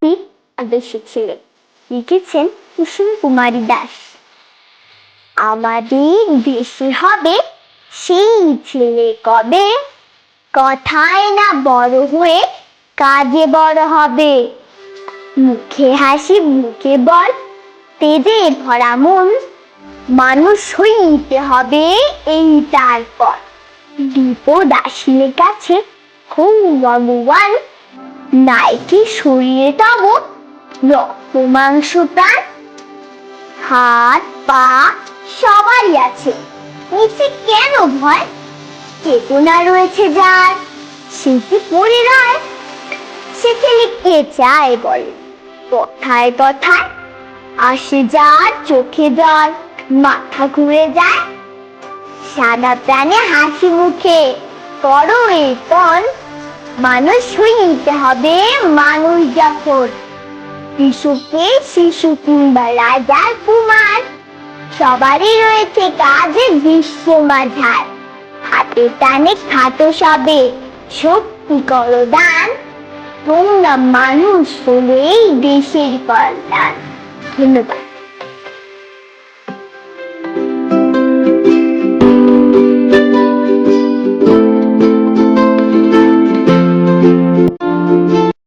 একটি আদর্শ ছেলে। লিখেছেন কুসুম কুমারী দাস। আমাদের দেশে হবে সেই ছেলে কবে, কথায় না বড় হয়ে কাজে বড় হবে। মুখে হাসি মুখে বল, তেজে ভরা মন, মানুষ হইতে হবে এই তারপর। বিপদ আসিলে কাছে খুব ভগবান, নাই কি শরীরে তব রক্ত মাংস প্রাণ। হাত পা সবারই আছে, নিচে কেন ভয়? চেতনা রয়েছে যার, শিল্পী পড়ে রয়। সেখানে কে চায় বল, কথায় কথায় আসে যার চোখে জল, মাথা ঘুরে যায়। সাদা প্রাণে হাসি মুখে করো এই পণ, মানুষ হইতে হবে মানুষ যখন। শিশুকে শিশু কিংবা রাজার কুমার, সবারই রয়েছে কাজে বিশ্ব মাঝার। হাতে টানে খাটো সবে শক্তি করো দান, তোমরা মানুষ হলেই দেশের কল্যাণ। ধন্যবাদ।